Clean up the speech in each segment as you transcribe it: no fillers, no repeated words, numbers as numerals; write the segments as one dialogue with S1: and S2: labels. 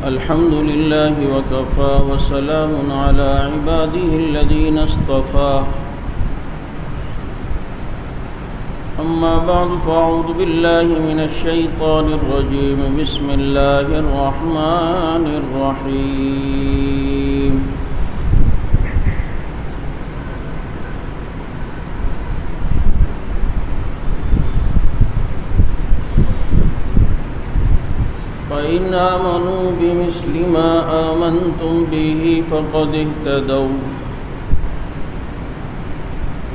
S1: الحمد لله وكفى وسلام على عباده الذين اصطفى أما بعد فأعوذ بالله من الشيطان الرجيم بسم الله الرحمن الرحيم فإن آمنوا بمثل ما آمنتم به فقد اهتدوا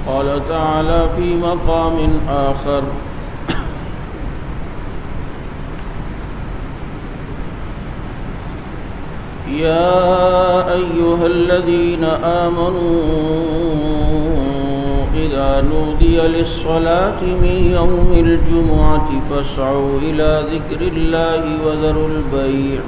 S1: قال تعالى في مقام آخر يا أيها الذين آمنوا إذا نودي للصلاة من يوم الجمعة فاسعوا إلى ذكر الله وذروا البيع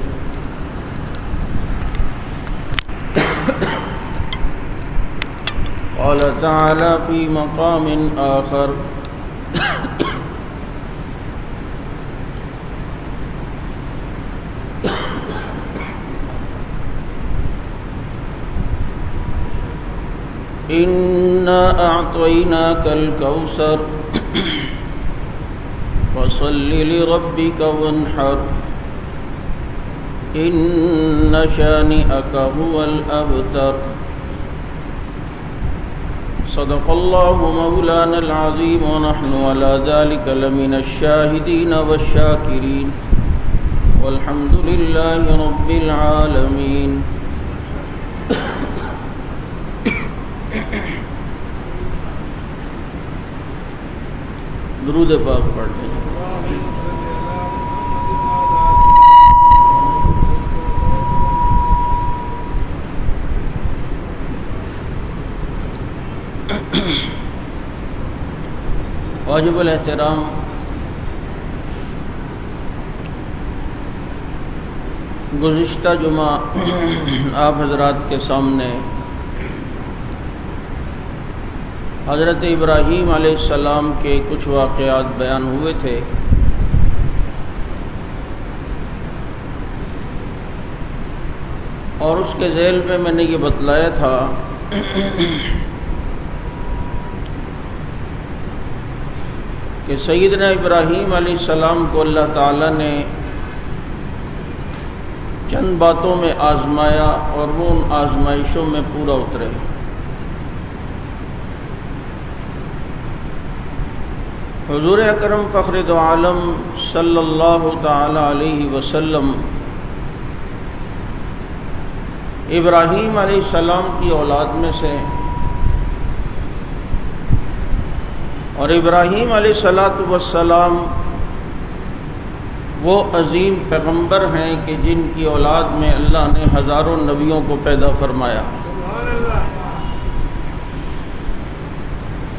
S1: قال تعالى في مقام آخر إنا أعطيناك الكوثر فصل لربك وانحر إن شانئك هو الأبتر صدق الله مولانا العظيم ونحن على ذلك لمن الشاهدين والشاكرين والحمد لله رب العالمين درود پاک پڑھ لیں۔ واجب الاحترام گزشتہ جمعہ آپ حضرات کے سامنے حضرت ابراہیم علیہ السلام کے کچھ واقعات بیان ہوئے تھے، اور اس کے ذیل میں میں نے یہ بتلایا تھا کہ سیدنا ابراہیم علیہ السلام کو اللہ تعالیٰ نے چند باتوں میں آزمایا اور وہ ان آزمائشوں میں پورا اترے۔ حضور اکرم فخر دو عالم صلی اللہ تعالی علیہ وسلم ابراہیم علیہ السلام کی اولاد میں سے، اور ابراہیم علیہ السلام وہ عظیم پیغمبر ہیں کہ جن کی اولاد میں اللہ نے ہزاروں نبیوں کو پیدا فرمایا۔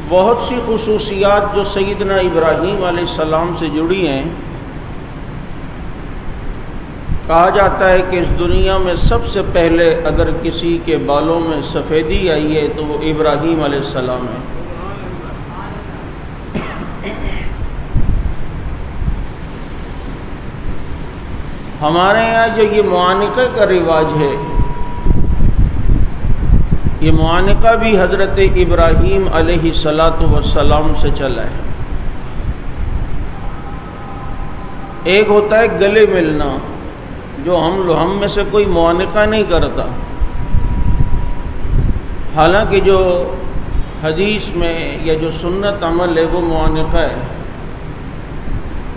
S1: بہت سی خصوصیات جو سیدنا ابراہیم علیہ السلام سے جڑی ہیں، کہا جاتا ہے کہ اس دنیا میں سب سے پہلے اگر کسی کے بالوں میں سفیدی آئی ہے تو وہ ابراہیم علیہ السلام ہے۔ ہمارے یہاں جو یہ معانقہ کا رواج ہے، یہ معانقہ بھی حضرت ابراہیم علیہ السلام سے چلا ہے۔ ایک ہوتا ہے گلے ملنا، جو ہم میں سے کوئی معانقہ نہیں کرتا، حالانکہ جو حدیث میں یا جو سنت عمل ہے وہ معانقہ ہے،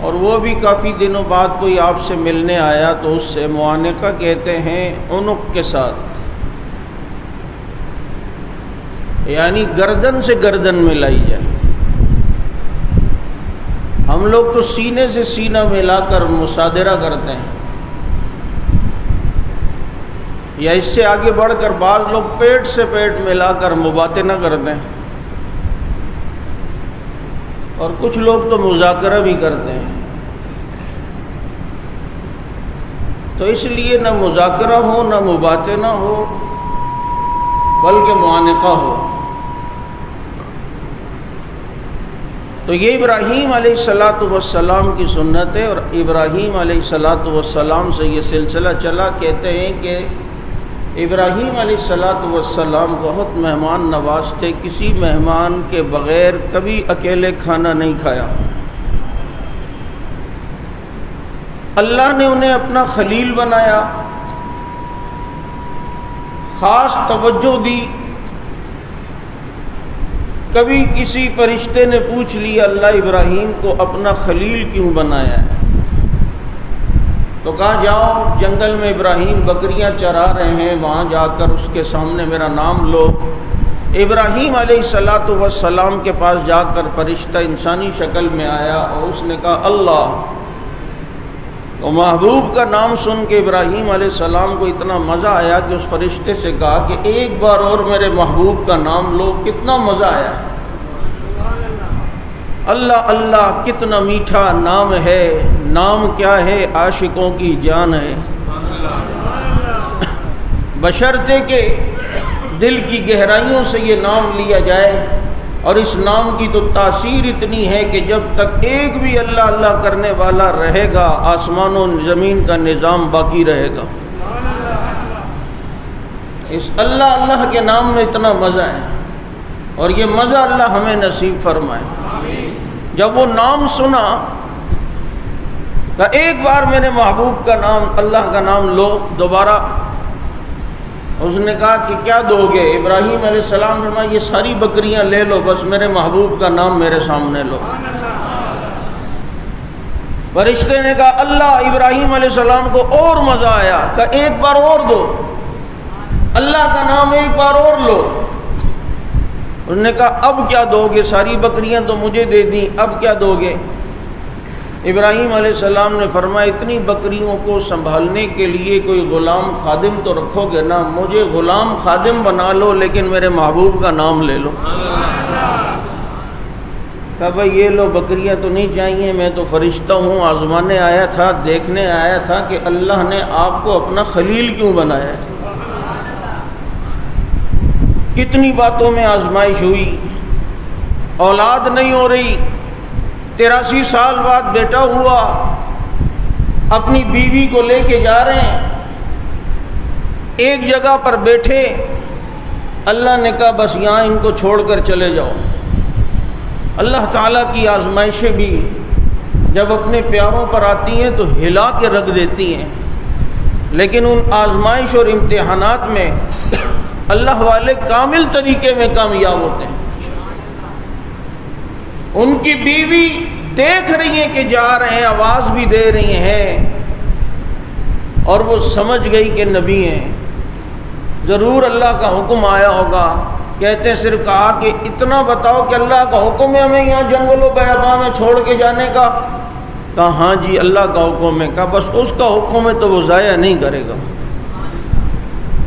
S1: اور وہ بھی کافی دنوں بعد کوئی آپ سے ملنے آیا تو اس سے معانقہ کہتے ہیں عنق کے ساتھ، یعنی گردن سے گردن ملائی جائے۔ ہم لوگ تو سینے سے سینہ ملا کر مصادرہ کرتے ہیں، یا اس سے آگے بڑھ کر بعض لوگ پیٹ سے پیٹ ملا کر مباطنہ کرتے ہیں، اور کچھ لوگ تو مذاکرہ بھی کرتے ہیں۔ تو اس لیے نہ مذاکرہ ہو نہ مباطنہ ہو بلکہ معانقہ ہو۔ تو یہ ابراہیم علیہ السلام کی سنت ہے، اور ابراہیم علیہ السلام سے یہ سلسلہ چلا۔ کہتے ہیں کہ ابراہیم علیہ السلام بہت مہمان نواز تھے، کسی مہمان کے بغیر کبھی اکیلے کھانا نہیں کھایا۔ اللہ نے انہیں اپنا خلیل بنایا، خاص توجہ دی۔ کبھی کسی فرشتے نے پوچھ لیا اللہ ابراہیم کو اپنا خلیل کیوں بنایا ہے، تو کہا جاؤ جنگل میں ابراہیم بکریاں چرا رہے ہیں، وہاں جا کر اس کے سامنے میرا نام لو۔ ابراہیم علیہ السلام کے پاس جا کر فرشتہ انسانی شکل میں آیا اور اس نے کہا اللہ۔ تو محبوب کا نام سن کے ابراہیم علیہ السلام کو اتنا مزہ آیا کہ اس فرشتے سے کہا کہ ایک بار اور میرے محبوب کا نام لو۔ کتنا مزہ آیا، اللہ اللہ کتنا میٹھا نام ہے، نام کیا ہے، عاشقوں کی جان ہے، بشرطے کہ دل کی گہرائیوں سے یہ نام لیا جائے۔ اور اس نام کی تو تاثیر اتنی ہے کہ جب تک ایک بھی اللہ اللہ کرنے والا رہے گا آسمان و زمین کا نظام باقی رہے گا۔ اس اللہ اللہ کے نام میں اتنا مزہ ہے، اور یہ مزہ اللہ ہمیں نصیب فرمائے۔ جب وہ نام سنا تو ایک بار میرے محبوب کا نام اللہ کا نام لو دوبارہ۔ اس نے کہا کہ کیا دو گے؟ ابراہیم علیہ السلام نے فرمایا یہ ساری بکریاں لے لو، بس میرے محبوب کا نام میرے سامنے لو۔ فرشتے نے کہا اللہ۔ ابراہیم علیہ السلام کو اور مزہ آیا، کہا ایک بار اور دو، اللہ کا نام ایک بار اور لو۔ انہوں نے کہا اب کیا دو گے؟ ساری بکریاں تو مجھے دے دیں، اب کیا دو گے؟ ابراہیم علیہ السلام نے فرمایا اتنی بکریوں کو سنبھالنے کے لیے کوئی غلام خادم تو رکھو گے نا، مجھے غلام خادم بنا لو لیکن میرے محبوب کا نام لے لو۔ کہا بھائی یہ لو بکریاں تو نہیں چاہیے، میں تو فرشتہ ہوں، آزمانے آیا تھا، دیکھنے آیا تھا کہ اللہ نے آپ کو اپنا خلیل کیوں بنایا ہے۔ کتنی باتوں میں آزمائش ہوئی، اولاد نہیں ہو رہی، 83 سال بعد بیٹا ہوا، اپنی بیوی کو لے کے جا رہے ہیں، ایک جگہ پر بیٹھے، اللہ نے کہا بس یہاں ان کو چھوڑ کر چلے جاؤ۔ اللہ تعالیٰ کی آزمائشیں بھی جب اپنے پیاروں پر آتی ہیں تو ہلا کے رکھ دیتی ہیں، لیکن ان آزمائش اور امتحانات میں اللہ والے کامل طریقے میں کامیاب ہوتے ہیں۔ ان کی بیوی دیکھ رہی ہیں کہ جا رہے ہیں، آواز بھی دے رہی ہیں، اور وہ سمجھ گئی کہ نبی ہیں، ضرور اللہ کا حکم آیا ہوگا۔ کہتے ہیں صرف کہا کہ اتنا بتاؤ کہ اللہ کا حکم ہے ہمیں یہاں جنگل و بیاباں میں چھوڑ کے جانے کا؟ کہا ہاں جی اللہ کا حکم ہے۔ کہا بس اس کا حکم ہے تو وہ ضائع نہیں کرے گا،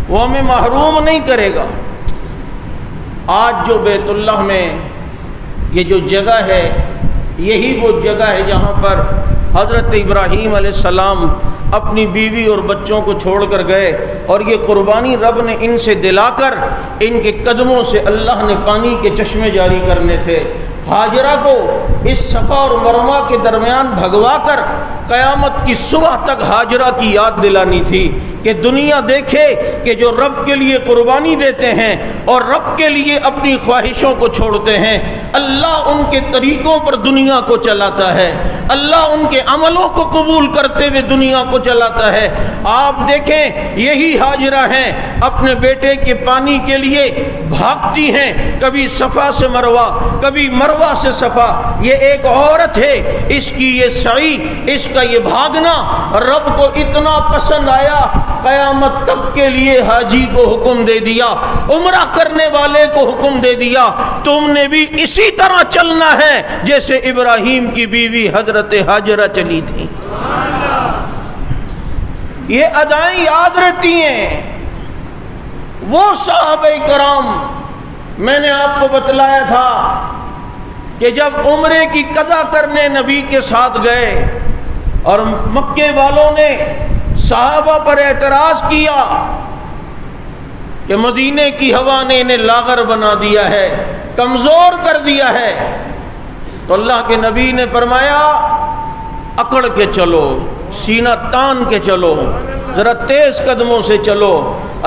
S1: وہ ہمیں محروم نہیں کرے گا۔ آج جو بیت اللہ میں یہ جو جگہ ہے، یہی وہ جگہ ہے جہاں پر حضرت ابراہیم علیہ السلام اپنی بیوی اور بچوں کو چھوڑ کر گئے، اور یہ قربانی رب نے ان سے دلا کر ان کے قدموں سے اللہ نے پانی کے چشمے جاری کرنے تھے۔ ہاجرہ کو اس صفا اور مروہ کے درمیان بھگوا کر قیامت کی صبح تک ہاجرہ کی یاد دلانی تھی کہ دنیا دیکھے کہ جو رب کے لیے قربانی دیتے ہیں اور رب کے لیے اپنی خواہشوں کو چھوڑتے ہیں، اللہ ان کے طریقوں پر دنیا کو چلاتا ہے، اللہ ان کے عملوں کو قبول کرتے ہوئے دنیا کو چلاتا ہے۔ آپ دیکھیں یہی ہاجرہ ہیں، اپنے بیٹے کے پانی کے لیے بھاگتی ہیں، کبھی صفا سے مروہ، کبھی مروہ سے صفا۔ یہ ایک عورت ہے، اس کی یہ سعی، اس کا یہ بھاگنا رب کو اتنا پسند آیا، قیامت تک کے لیے حاجی کو حکم دے دیا، عمرہ کرنے والے کو حکم دے دیا، تم نے بھی اسی طرح چلنا ہے جیسے ابراہیم کی بیوی حضرت ہاجرہ چلی تھی۔ یہ ادائیں یاد رہتی ہیں۔ وہ صحابہ کرام، میں نے آپ کو بتلایا تھا کہ جب عمرے کی قضا کرنے نبی کے ساتھ گئے اور مکے والوں نے صحابہ پر اعتراض کیا کہ مدینے کی ہوا نے انہیں لاغر بنا دیا ہے، کمزور کر دیا ہے، تو اللہ کے نبی نے فرمایا اکڑ کے چلو، سینہ تان کے چلو، ذرا تیز قدموں سے چلو۔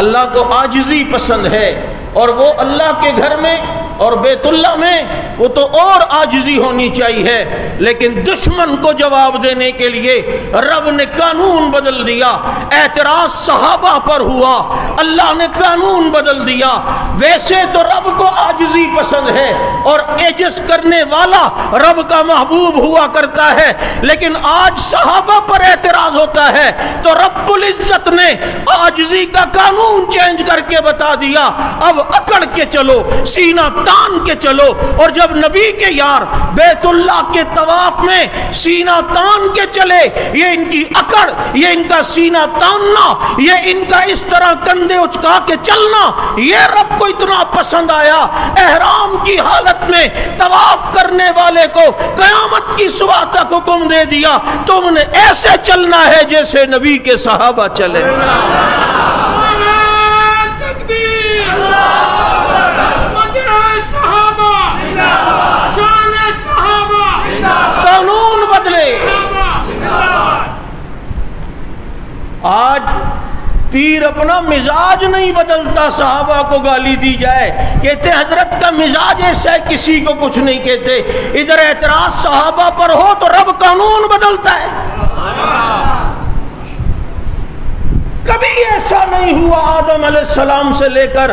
S1: اللہ کو عاجزی پسند ہے، اور وہ اللہ کے گھر میں اور بیت اللہ میں وہ تو اور عاجزی ہونی چاہیے، لیکن دشمن کو جواب دینے کے لیے رب نے قانون بدل دیا۔ اعتراض صحابہ پر ہوا، اللہ نے قانون بدل دیا۔ ویسے تو رب کو عاجزی پسند ہے اور عجز کرنے والا رب کا محبوب ہوا کرتا ہے، لیکن آج صحابہ پر اعتراض ہوتا ہے تو رب العزت نے عاجزی کا قانون چینج کر کے بتا دیا، اب اکڑ کے چلو، سینہ تان کے چلو۔ اور جب نبی کے یار بیت اللہ کے طواف میں سینہ تان کے چلے، یہ ان کی اکڑ، یہ ان کا سینہ تاننا، یہ ان کا اس طرح کندھے اچکا کے چلنا، یہ رب کو اتنا پسند آیا، احرام کی حالت میں طواف کرنے والے کو قیامت کی صبح تک حکم دے دیا، تم نے ایسے چلنا ہے جیسے نبی کے صحابہ چلے۔ قانون بدلے۔ آج پیر اپنا مزاج نہیں بدلتا، صحابہ کو گالی دی جائے کہتے حضرت کا مزاج ایسا ہے، کسی کو کچھ نہیں کہتے۔ ادھر اعتراض صحابہ پر ہو تو رب قانون بدلتا ہے۔ کبھی ایسا نہیں ہوا آدم علیہ السلام سے لے کر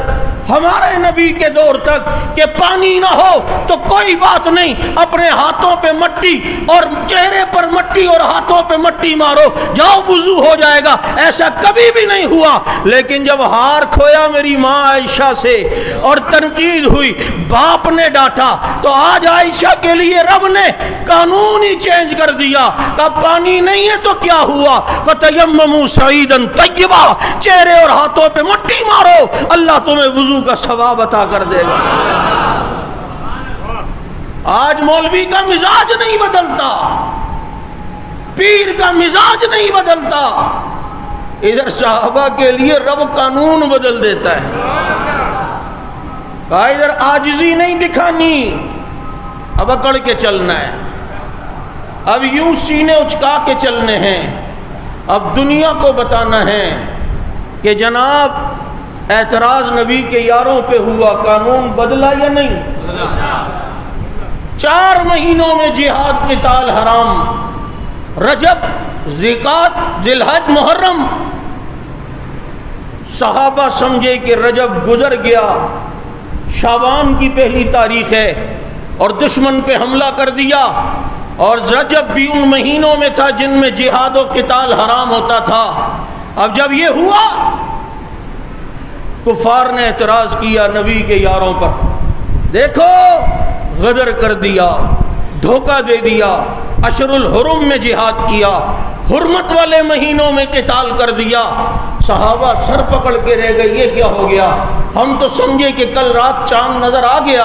S1: ہمارے نبی کے دور تک کہ پانی نہ ہو تو کوئی بات نہیں، اپنے ہاتھوں پہ مٹی اور چہرے پر مٹی اور ہاتھوں پہ مٹی مارو، جاؤ وضو ہو جائے گا، ایسا کبھی بھی نہیں ہوا۔ لیکن جب ہار کھویا میری ماں عائشہ سے اور تنقید ہوئی، باپ نے ڈانٹا، تو آج عائشہ کے لیے رب نے قانون ہی چینج کر دیا کہ پانی نہیں ہے تو کیا ہوا، فَتَيَمَّمُوا صَعِيدًا طَيِّبًا، چہرے اور ہاتھوں پہ مٹی مارو، اللہ تمہیں وضو کا ثواب عطا کر دے گا۔ آج مولوی کا مزاج نہیں بدلتا، پیر کا مزاج نہیں بدلتا، ادھر صحابہ کے لیے رب قانون بدل دیتا ہے۔ کہا ادھر عاجزی نہیں دکھانی، اب اکڑ کے چلنا ہے، اب یوں سینے اچکا کے چلنے ہیں، اب دنیا کو بتانا ہے کہ جناب اعتراض نبی کے یاروں پہ ہوا، قانون بدلا یا نہیں؟ 4 مہینوں میں جہاد قتال حرام، رجب، ذیقعدہ، ذی الحج، محرم۔ صحابہ سمجھے کہ رجب گزر گیا، شعبان کی پہلی تاریخ ہے اور دشمن پہ حملہ کر دیا، اور رجب بھی ان مہینوں میں تھا جن میں جہاد و قتال حرام ہوتا تھا۔ اب جب یہ ہوا، کفار نے اعتراض کیا نبی کے یاروں پر، دیکھو غدر کر دیا، دھوکہ دے دیا، اشر الحرم میں جہاد کیا، حرمت والے مہینوں میں قتال کر دیا۔ صحابہ سر پکڑ کے رہ گئے، یہ کیا ہو گیا؟ ہم تو سمجھے کہ کل رات چاند نظر آ گیا،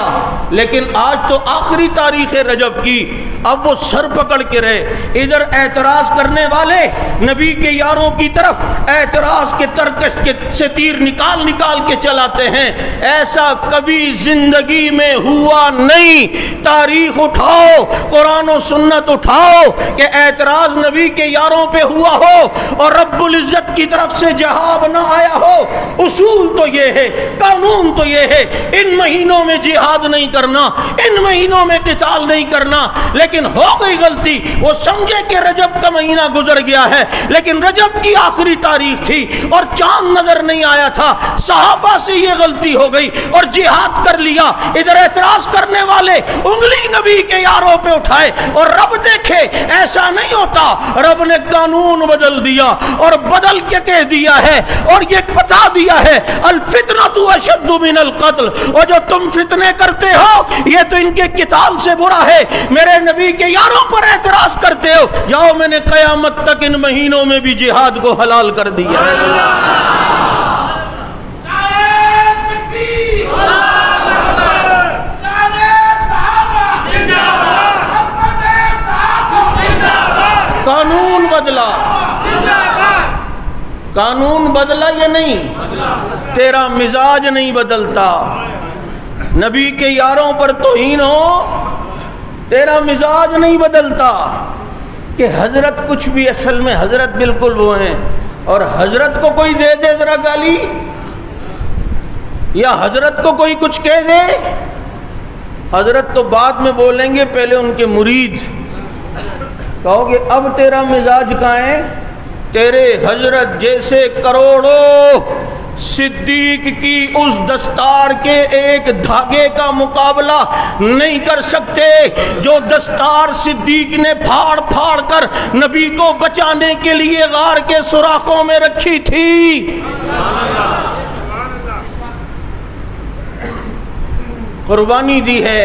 S1: لیکن آج تو آخری تاریخ رجب کی، اب وہ سر پکڑ کے رہے۔ ادھر اعتراض کرنے والے نبی کے یاروں کی طرف اعتراض کے ترکش سے تیر نکال نکال کے چلاتے ہیں۔ ایسا کبھی زندگی میں ہوا نہیں۔ تاریخ اٹھاؤ، قرآن و سنت اٹھاؤ کہ اعتراض نبی کے یاروں پہ ہوا ہو اور رب العزت کی طرف سے جواب نہ آیا ہو۔ اصول تو یہ ہے، قانون تو یہ ہے، ان مہینوں میں جہاد نہیں کرنا، ان مہینوں میں قتال نہیں کرنا۔ لیکن ہو گئی غلطی، وہ سمجھے کہ رجب کا مہینہ گزر گیا ہے، لیکن رجب کی آخری تاریخ تھی اور چاند نظر نہیں آیا تھا۔ صحابہ سے یہ غلطی ہو گئی اور جہاد کر لیا۔ ادھر اعتراض کرنے والے انگلی نبی کے یاروں پہ اٹھائے، اور رب دیکھے ایسا نہیں ہوتا۔ رب نے قانون بدل دیا اور بدل کے کہہ دیا ہے اور یہ بتا دیا ہے، الفتنۃ اشد من القتل، اور جو تم فتنے کرتے ہو یہ تو ان کے قتال سے برا ہے۔ میرے نبی کے یاروں پر اعتراض کرتے ہو، جاؤ میں نے قیامت تک ان مہینوں میں بھی جہاد کو حلال کر دیا۔ قانون بدلا، قانون بدلا یا نہیں؟ تیرا مزاج نہیں بدلتا۔ نبی کے یاروں پر توہین ہو تیرا مزاج نہیں بدلتا کہ حضرت کچھ بھی، اصل میں حضرت بالکل وہ ہیں، اور حضرت کو کوئی دے دے ذرا گالی یا حضرت کو کوئی کچھ کہہ دے، حضرت تو بعد میں بولیں گے، پہلے ان کے مرید کہو گے اب تیرا مزاج کہاں ہے؟ تیرے حضرت جیسے کروڑوں صدیق کی اس دستار کے ایک دھاگے کا مقابلہ نہیں کر سکتے جو دستار صدیق نے پھاڑ پھاڑ کر نبی کو بچانے کے لیے غار کے سوراخوں میں رکھی تھی۔ قربانی دی ہے،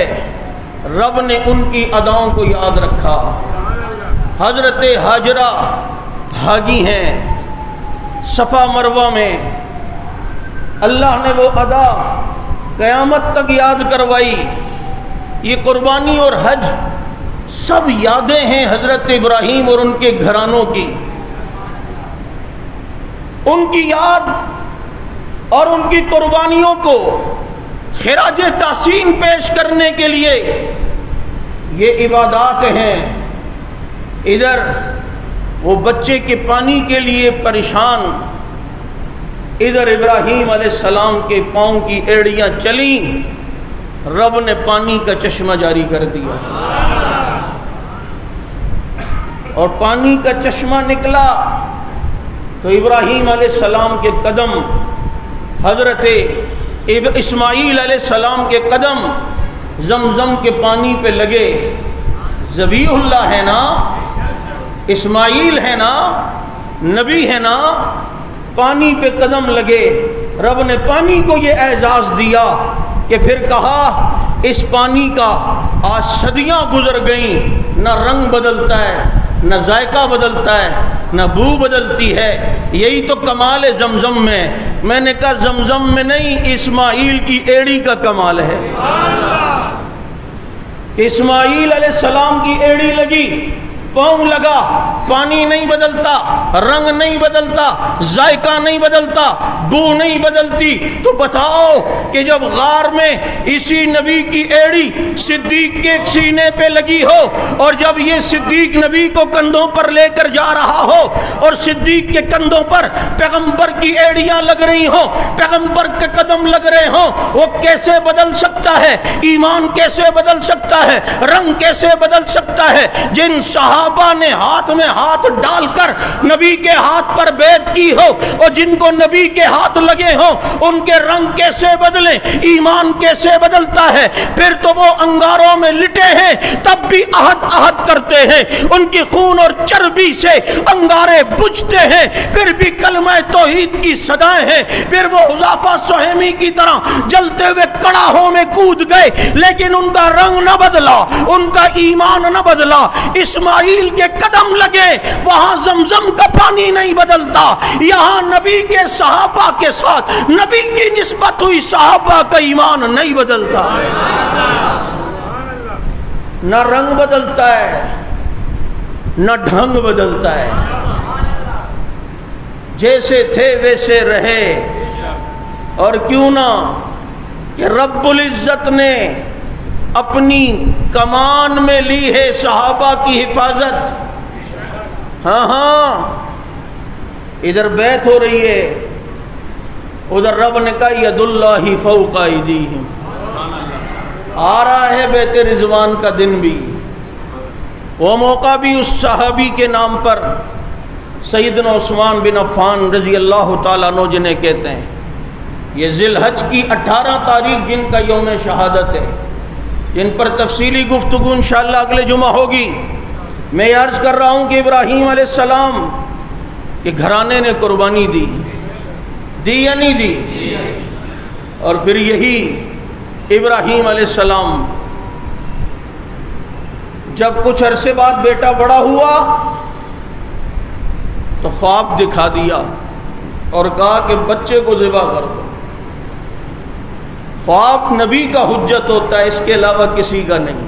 S1: رب نے ان کی اداؤں کو یاد رکھا۔ حضرت ہاجرہ بھاگی ہیں صفا مروہ میں، اللہ نے وہ ادا قیامت تک یاد کروائی۔ یہ قربانی اور حج سب یادیں ہیں حضرت ابراہیم اور ان کے گھرانوں کی، ان کی یاد اور ان کی قربانیوں کو خراج تحسین پیش کرنے کے لیے یہ عبادات ہیں۔ ادھر وہ بچے کے پانی کے لیے پریشان، ادھر ابراہیم علیہ السلام کے پاؤں کی ایڑیاں چلیں، رب نے پانی کا چشمہ جاری کر دیا، اور پانی کا چشمہ نکلا تو ابراہیم علیہ السلام کے قدم، حضرت اسماعیل علیہ السلام کے قدم زمزم کے پانی پہ لگے۔ ذبیح اللہ ہے نا، اسماعیل ہے نا، نبی ہے نا، پانی پہ قدم لگے۔ رب نے پانی کو یہ اعزاز دیا کہ پھر کہا اس پانی کا آج صدیاں گزر گئیں، نہ رنگ بدلتا ہے، نہ ذائقہ بدلتا ہے، نہ بو بدلتی ہے۔ یہی تو کمال ہے زمزم میں۔ میں نے کہا زمزم میں نہیں، اسماعیل کی ایڑی کا کمال ہے کہ اسماعیل علیہ السلام کی ایڑی لگی، پاؤں لگا، پانی نہیں بدلتا، رنگ نہیں بدلتا، ذائقہ نہیں بدلتا، بو نہیں بدلتی۔ تو بتاؤ کہ جب غار میں اسی نبی کی ایڑی صدیق کے سینے پہ لگی ہو، اور جب یہ صدیق نبی کو کندھوں پر لے کر جا رہا ہو، اور صدیق کے کندھوں پر پیغمبر کی ایڑیاں لگ رہی ہوں، پیغمبر کے قدم لگ رہے ہوں، وہ کیسے بدل سکتا ہے؟ ایمان کیسے بدل سکتا ہے؟ رنگ کیسے بدل سکتا ہے؟ جن صحابہ نے ہاتھ میں ہاتھ ڈال کر نبی کے ہاتھ پر بیعت کی ہو، اور جن کو نبی کے ہاتھ لگے ہوں، ان کے رنگ کیسے بدلیں؟ ایمان کیسے بدلتا ہے؟ پھر تو وہ انگاروں میں لٹے ہیں تب بھی عہد عہد کرتے ہیں، ان کی خون اور چربی سے انگارے بجھتے ہیں، پھر بھی کلمہ توحید کی صدائیں ہیں۔ پھر وہ حذیفہ سہیمی کی طرح جلتے ہوئے کڑاہوں میں کود گئے، لیکن ان کا رنگ نہ بدلا، ان کا ایمان نہ بدلا۔ اسماعیل کے قدم لگے، وہاں زمزم کا پانی نہیں بدلتا، یہاں نبی کے صحابہ کے ساتھ نبی کی نسبت ہوئی صحابہ کا ایمان نہیں بدلتا، نہ رنگ بدلتا ہے نہ ڈھنگ بدلتا ہے، جیسے تھے ویسے رہے۔ اور کیوں نہ کہ رب العزت نے اپنی کمان میں لی ہے صحابہ کی حفاظت۔ ہاں ہاں، ادھر بیعت ہو رہی ہے، ادھر رب نے کہا ید اللہ فوق ایدیہم۔ آ رہا ہے بیعت رضوان کا دن بھی، وہ موقع بھی اس صحابی کے نام پر، سیدنا عثمان بن عفان رضی اللہ تعالیٰ عنہ جنہیں کہتے ہیں۔ یہ ذی الحج کی 18 تاریخ جن کا یوم شہادت ہے، جن پر تفصیلی گفتگو انشاءاللہ اگلے جمعہ ہوگی۔ میں یہ عرض کر رہا ہوں کہ ابراہیم علیہ السلام کے گھرانے نے قربانی دی یا نہیں دی؟ اور پھر یہی ابراہیم علیہ السلام جب کچھ عرصے بعد بیٹا بڑا ہوا تو خواب دکھا دیا اور کہا کہ بچے کو ذبح کر دو۔ خواب نبی کا حجت ہوتا ہے، اس کے علاوہ کسی کا نہیں۔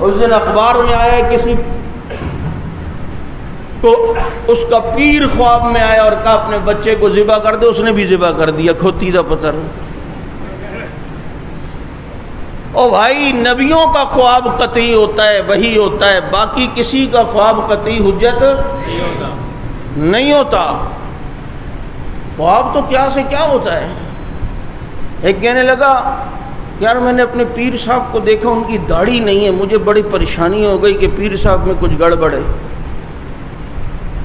S1: اس دن اخبار میں آیا کسی کو اس کا پیر خواب میں آیا اور کہا اپنے بچے کو ذبح کر دے، اس نے بھی ذبح کر دیا، کھوتی دا پتھر۔ او بھائی نبیوں کا خواب قطعی ہوتا ہے، وہی ہوتا ہے، باقی کسی کا خواب قطعی حجت نہیں ہوتا۔ خواب تو کیا سے کیا ہوتا ہے۔ ایک کہنے لگا یار میں نے اپنے پیر صاحب کو دیکھا، ان کی داڑھی نہیں ہے، مجھے بڑی پریشانی ہو گئی کہ پیر صاحب میں کچھ گڑبڑ ہے۔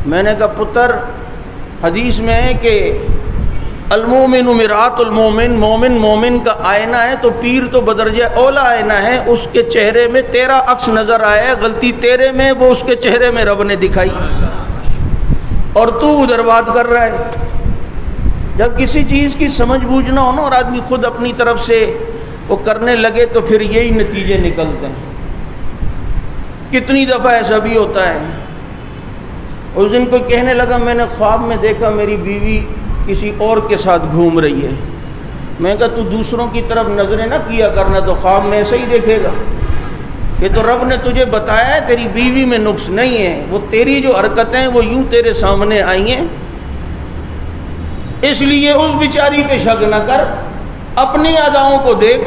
S1: میں نے کہا پتر حدیث میں ہے کہ المومن مرآت المومن، مومن مومن کا آئینہ ہے، تو پیر تو بدرجہ اولا آئینہ ہے، اس کے چہرے میں تیرا عکس نظر آیا ہے، غلطی تیرے میں، وہ اس کے چہرے میں رب نے دکھائی، اور تو ادھر بات کر رہا ہے۔ جب کسی چیز کی سمجھ بوجھ نہ ہو نا اور آدمی خود اپنی طرف سے وہ کرنے لگے تو پھر یہی نتیجے نکلتے ہیں۔ کتنی دفعہ ایسا بھی ہوتا ہے۔ اس دن کوئی کہنے لگا میں نے خواب میں دیکھا میری بیوی کسی اور کے ساتھ گھوم رہی ہے۔ میں کہا تو دوسروں کی طرف نظریں نہ کیا کرنا، تو خواب میں ایسا ہی دیکھے گا۔ یہ تو رب نے تجھے بتایا ہے تیری بیوی میں نقص نہیں ہے، وہ تیری جو حرکتیں وہ یوں تیرے سامنے آئی ہیں، اس لیے اس بیچاری پہ شک نہ کر، اپنی اداؤں کو دیکھ،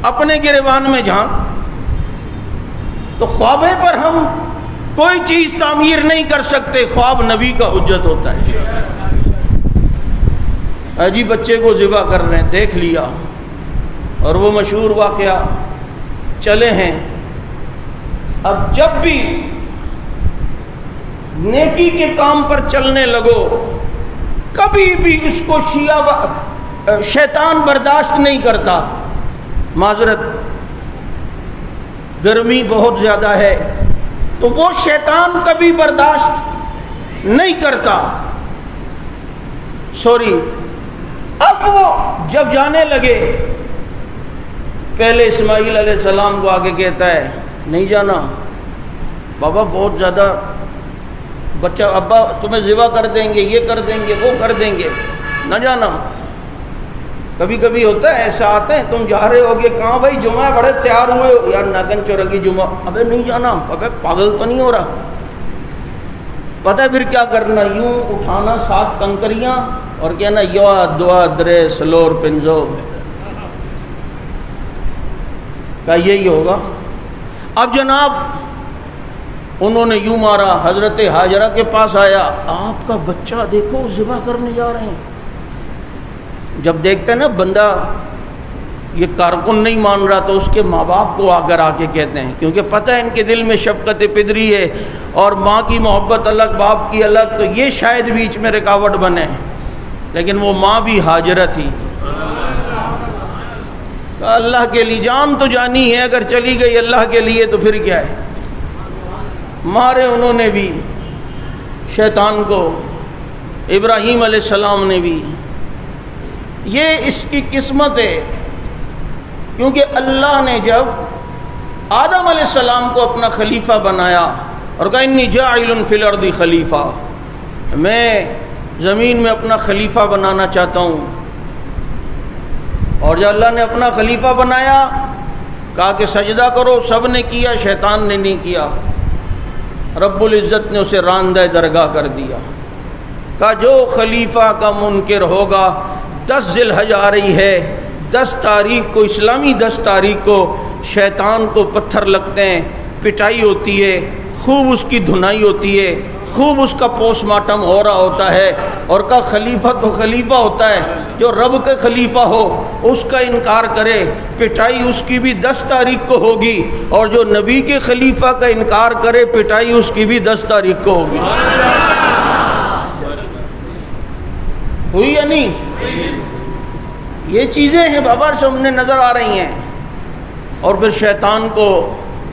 S1: اپنے گریبان میں جھانک۔ تو خوابے پر ہم کوئی چیز تعمیر نہیں کر سکتے، خواب نبی کا حجت ہوتا ہے۔ جی بچے کو ذبح کر رہے ہیں، دیکھ لیا، اور وہ مشہور واقعہ چلے ہیں۔ اب جب بھی نیکی کے کام پر چلنے لگو، کبھی بھی اس کو شیطان برداشت نہیں کرتا۔ معذرت گرمی بہت زیادہ ہے تو وہ شیطان کبھی برداشت نہیں کرتا، سوری۔ اب وہ جب جانے لگے، پہلے اسماعیل علیہ السلام کو آگے کہتا ہے نہیں جانا بابا، بہت زیادہ بچہ، ابا تمہیں ذبح کر دیں گے، یہ کر دیں گے، وہ کر دیں گے، نہ جانا۔ کبھی کبھی ہوتا ہے ایسا، آتے ہیں تم جا رہے ہوگے کہاں بھائی جمعہ، بڑے تیار ہوئے ہو یار ناگن چورگی جمعہ، ابے نہیں جانا، ابے پاگل تو نہیں ہو رہا؟ پتہ ہے پھر کیا کرنا، یوں اٹھانا 7 کنکریاں اور کہنا یا دعا درے سلور پنزو، کہا یہی ہوگا۔ اب جناب انہوں نے یوں مارا، حضرت ہاجرہ کے پاس آیا، آپ کا بچہ دیکھو ذبح کرنے جا رہے ہیں۔ جب دیکھتے ہیں نا بندہ یہ کارکن نہیں مان رہا تو اس کے ماں باپ کو آ کے کہتے ہیں، کیونکہ پتہ ہے ان کے دل میں شفقت پدری ہے اور ماں کی محبت الگ باپ کی الگ، تو یہ شاید بیچ میں رکاوٹ بنے، لیکن وہ ماں بھی ہاجرہ تھی۔ اللہ کے لیے جان تو جانی ہے، اگر چلی گئی اللہ کے لیے تو پھر کیا ہے۔ مارے انہوں نے بھی شیطان کو، ابراہیم علیہ السلام نے بھی۔ یہ اس کی قسمت ہے، کیونکہ اللہ نے جب آدم علیہ السلام کو اپنا خلیفہ بنایا اور کہا انی جاعل فی الارض خلیفہ، میں زمین میں اپنا خلیفہ بنانا چاہتا ہوں، اور جب اللہ نے اپنا خلیفہ بنایا کہا کہ سجدہ کرو، سب نے کیا، شیطان نے نہیں کیا، رب العزت نے اسے راندہ درگاہ کر دیا۔ کہا جو خلیفہ کا منکر ہوگا، 10 ذی الحج آ رہی ہے، 10 تاریخ کو، اسلامی 10 تاریخ کو شیطان کو پتھر لگتے ہیں، پٹائی ہوتی ہے، خوب اس کی دھنائی ہوتی ہے، خوب اس کا پوسٹ مارٹم ہو رہا ہوتا ہے، اور کا خلیفہ تو خلیفہ ہوتا ہے، جو رب کے خلیفہ ہو اس کا انکار کرے، پٹائی اس کی بھی 10 تاریخ کو ہوگی، اور جو نبی کے خلیفہ کا انکار کرے پٹائی اس کی بھی 10 تاریخ کو ہوگی۔ ہوئی یا نہیں؟ یہ چیزیں ہیں بابا سامنے نظر آ رہی ہیں، اور پھر شیطان کو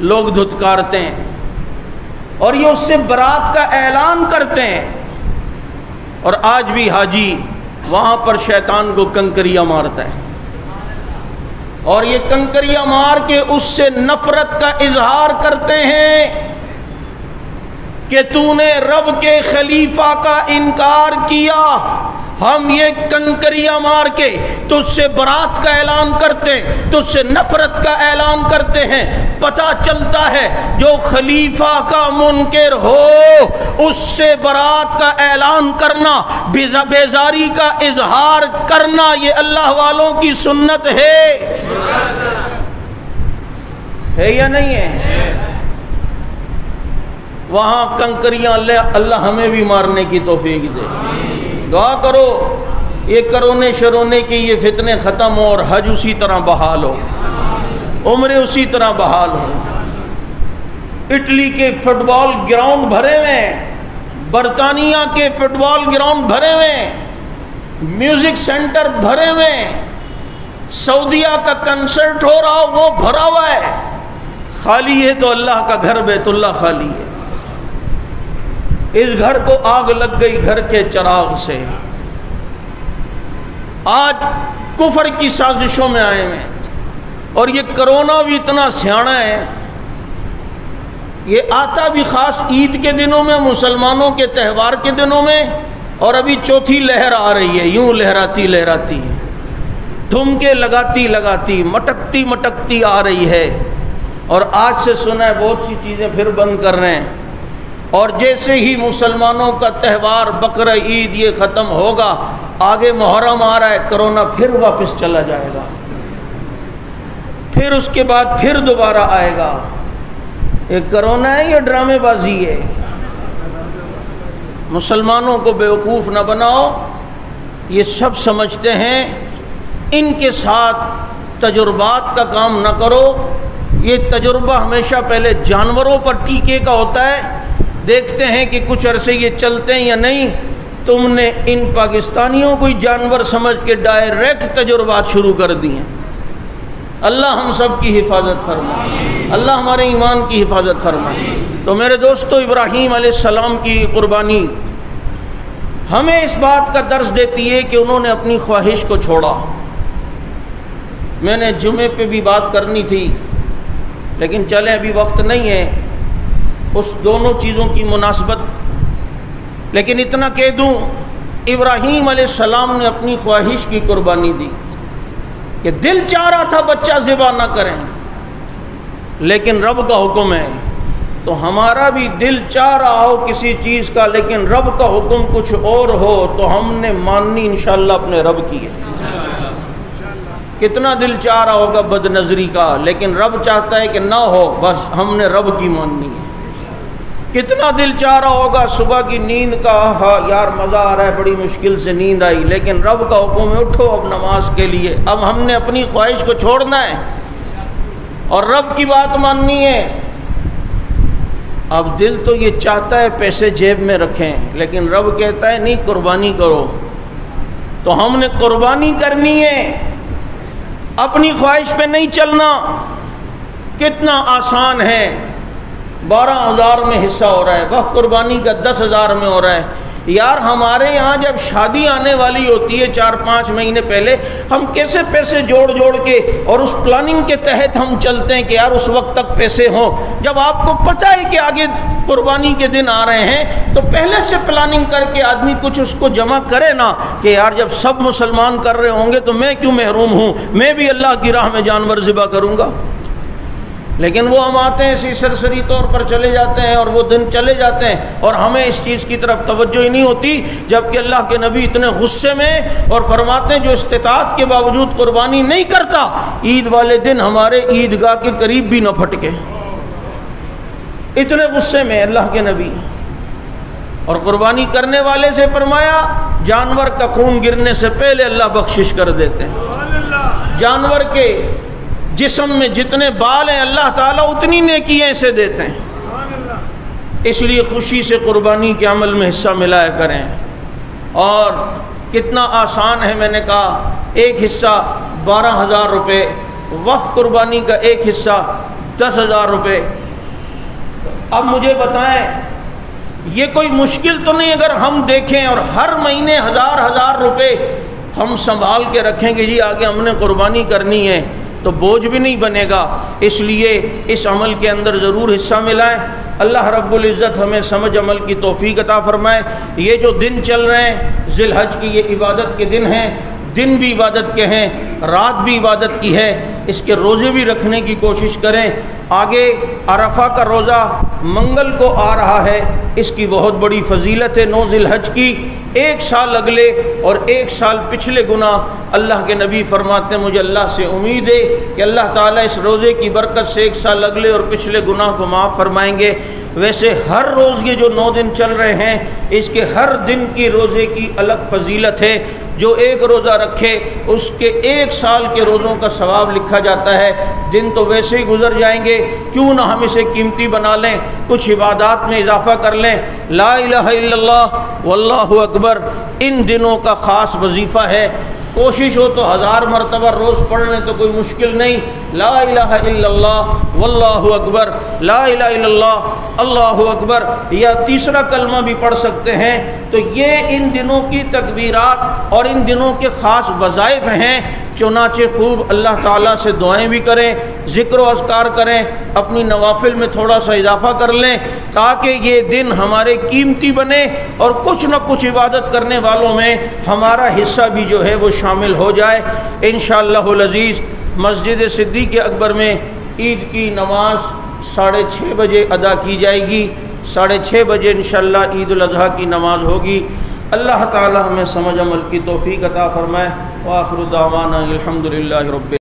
S1: لوگ دھتکارتے ہیں اور یہ اس سے برات کا اعلان کرتے ہیں، اور آج بھی حاجی وہاں پر شیطان کو کنکریاں مارتا ہے، اور یہ کنکریاں مار کے اس سے نفرت کا اظہار کرتے ہیں کہ تو نے رب کے خلیفہ کا انکار کیا، ہم یہ کنکریاں مار کے تجھ سے برات کا اعلان کرتے ہیں، تجھ سے نفرت کا اعلان کرتے ہیں۔ پتہ چلتا ہے جو خلیفہ کا منکر ہو اس سے برات کا اعلان کرنا، بیزاری کا اظہار کرنا، یہ اللہ والوں کی سنت ہے۔ ہے یا نہیں ہے؟ وہاں کنکریاں اللہ ہمیں بھی مارنے کی توفیق دے. دعا کرو یہ کرونے شرونے کے یہ فتنے ختم ہو اور حج اسی طرح بحال ہو، عمرے اسی طرح بحال ہو. اٹلی کے فٹ بال گراؤنڈ بھرے ہوئے، برطانیہ کے فٹ بال گراؤنڈ بھرے ہوئے، میوزک سینٹر بھرے ہوئے، سعودیہ کا کنسرٹ ہو رہا وہ بھرا ہوا ہے. خالی ہے تو اللہ کا گھر بیت اللہ خالی ہے. اس گھر کو آگ لگ گئی گھر کے چراغ سے. آج کفر کی سازشوں میں آئے ہیں، اور یہ کرونا بھی اتنا سیاڑا ہے. یہ آتا بھی خاص عید کے دنوں میں، مسلمانوں کے تہوار کے دنوں میں، اور ابھی چوتھی لہر آ رہی ہے، یوں لہراتی لہراتی ٹھمکے لگاتی لگاتی مٹکتی مٹکتی آ رہی ہے. اور آج سے سنا ہے بہت سی چیزیں پھر بند کر رہے ہیں. اور جیسے ہی مسلمانوں کا تہوار بقرہ عید یہ ختم ہوگا، آگے محرم آ رہا ہے، کرونا پھر واپس چلا جائے گا، پھر اس کے بعد پھر دوبارہ آئے گا. یہ کرونا ہے یا ڈرامے بازی ہے؟ مسلمانوں کو بیوقوف نہ بناؤ. یہ سب سمجھتے ہیں، ان کے ساتھ تجربات کا کام نہ کرو. یہ تجربہ ہمیشہ پہلے جانوروں پر ٹیکے کا ہوتا ہے، دیکھتے ہیں کہ کچھ عرصے یہ چلتے ہیں یا نہیں. تم نے ان پاکستانیوں کو ہی جانور سمجھ کے ڈائریکٹ تجربات شروع کر دی ہیں. اللہ ہم سب کی حفاظت فرمائے، اللہ ہمارے ایمان کی حفاظت فرمائے. تو میرے دوستو، ابراہیم علیہ السلام کی قربانی ہمیں اس بات کا درس دیتی ہے کہ انہوں نے اپنی خواہش کو چھوڑا. میں نے جمعے پہ بھی بات کرنی تھی، لیکن چلے ابھی وقت نہیں ہے اس دونوں چیزوں کی مناسبت. لیکن اتنا کہہ دوں، ابراہیم علیہ السلام نے اپنی خواہش کی قربانی دی کہ دل چاہ رہا تھا بچہ ذبح نہ کریں، لیکن رب کا حکم ہے. تو ہمارا بھی دل چاہ رہا ہو کسی چیز کا، لیکن رب کا حکم کچھ اور ہو، تو ہم نے ماننی انشاءاللہ اپنے رب کی ہے. کتنا دل چاہ رہا ہوگا بد نظری کا، لیکن رب چاہتا ہے کہ نہ ہو، بس ہم نے رب کی ماننی ہے. کتنا دل چاہ رہا ہوگا صبح کی نیند کا، یار مزہ آ رہا ہے، بڑی مشکل سے نیند آئی، لیکن رب کا حکم ہے اٹھو اب نماز کے لیے. اب ہم نے اپنی خواہش کو چھوڑنا ہے اور رب کی بات ماننی ہے. اب دل تو یہ چاہتا ہے پیسے جیب میں رکھیں، لیکن رب کہتا ہے نہیں، قربانی کرو. تو ہم نے قربانی کرنی ہے، اپنی خواہش پہ نہیں چلنا. کتنا آسان ہے، 12,000 میں حصہ ہو رہا ہے، وقت قربانی کا 10,000 میں ہو رہا ہے. یار ہمارے یہاں جب شادی آنے والی ہوتی ہے 4-5 مہینے پہلے، ہم کیسے پیسے جوڑ کے اور اس پلاننگ کے تحت ہم چلتے ہیں کہ یار اس وقت تک پیسے ہوں. جب آپ کو پتہ ہے کہ آگے قربانی کے دن آ رہے ہیں، تو پہلے سے پلاننگ کر کے آدمی کچھ اس کو جمع کرے نا، کہ یار جب سب مسلمان کر رہے ہوں گے تو میں کیوں محروم ہوں، میں بھی اللہ کی راہ میں جانور ذبح کروں گا. لیکن وہ ہم آتے ہیں اسی سرسری طور پر چلے جاتے ہیں، اور وہ دن چلے جاتے ہیں، اور ہمیں اس چیز کی طرف توجہ ہی نہیں ہوتی. جبکہ اللہ کے نبی اتنے غصے میں اور فرماتے ہیں جو استطاعت کے باوجود قربانی نہیں کرتا، عید والے دن ہمارے عیدگاہ کے قریب بھی نہ پھٹکے. اتنے غصے میں اللہ کے نبی. اور قربانی کرنے والے سے فرمایا جانور کا خون گرنے سے پہلے اللہ بخشش کر دیتے ہیں. جانور کے جسم میں جتنے بال ہیں اللہ تعالیٰ اتنی نیکیاں اسے دیتے ہیں. اس لیے خوشی سے قربانی کے عمل میں حصہ ملایا کریں. اور کتنا آسان ہے، میں نے کہا ایک حصہ 12,000 روپے، وقت قربانی کا ایک حصہ 10,000 روپے. اب مجھے بتائیں یہ کوئی مشکل تو نہیں؟ اگر ہم دیکھیں اور ہر مہینے 1,000 روپے ہم سنبھال کے رکھیں گے، جی آگے ہم نے قربانی کرنی ہے، تو بوجھ بھی نہیں بنے گا. اس لیے اس عمل کے اندر ضرور حصہ ملائیں. اللہ رب العزت ہمیں سمجھ عمل کی توفیق عطا فرمائے. یہ جو دن چل رہے ہیں ذی الحج کی، یہ عبادت کے دن ہیں. دن بھی عبادت کے ہیں، رات بھی عبادت کی ہے. اس کے روزے بھی رکھنے کی کوشش کریں. آگے عرفہ کا روزہ منگل کو آ رہا ہے، اس کی بہت بڑی فضیلت ہے 9 ذی الحج کی۔ 1 سال اگلے اور 1 سال پچھلے گناہ اللہ کے نبی فرماتے ہیں مجھے اللہ سے امید ہے کہ اللہ تعالیٰ اس روزے کی برکت سے 1 سال اگلے اور پچھلے گناہ کو معاف فرمائیں گے۔ ویسے ہر روز یہ جو 9 دن چل رہے ہیں اس کے ہر دن کی روزے کی الگ فضیلت ہے۔ جو ایک روزہ رکھے اس کے 1 سال کے روزوں کا ثواب لکھا جاتا ہے۔ دن تو ویسے ہی گزر جائیں گے، کیوں نہ ہم اسے قیمتی بنا لیں، کچھ عبادات میں اضافہ کر لیں۔ لا الہ الا اللہ واللہ اکبر ان دنوں کا خاص وظیفہ ہے۔ کوشش ہو تو 1000 مرتبہ روز پڑھ لیں تو کوئی مشکل نہیں۔ لا الہ الا اللہ واللہ اکبر، لا الہ الا اللہ اللہ اکبر، یا تیسرا کلمہ بھی پڑھ سکتے ہیں۔ تو یہ ان دنوں کی تکبیرات اور ان دنوں کے خاص وظائف ہیں۔ چنانچہ خوب اللہ تعالیٰ سے دعائیں بھی کریں، ذکر و اذکار کریں، اپنی نوافل میں تھوڑا سا اضافہ کر لیں تاکہ یہ دن ہمارے قیمتی بنے اور کچھ نہ کچھ عبادت کرنے والوں میں ہمارا حصہ بھی جو ہے وہ شامل ہو جائے انشاءاللہ العزیز۔ مسجد صدیق اکبر میں عید کی نماز 6:30 بجے ادا کی جائے گی۔ 6:30 بجے انشاءاللہ عید الاضحیٰ کی نماز ہوگی۔ اللہ تعالی ہمیں سمجھ عمل کی توفیق عطا فرمائے۔ وآخر دعوانا الحمدللہ رب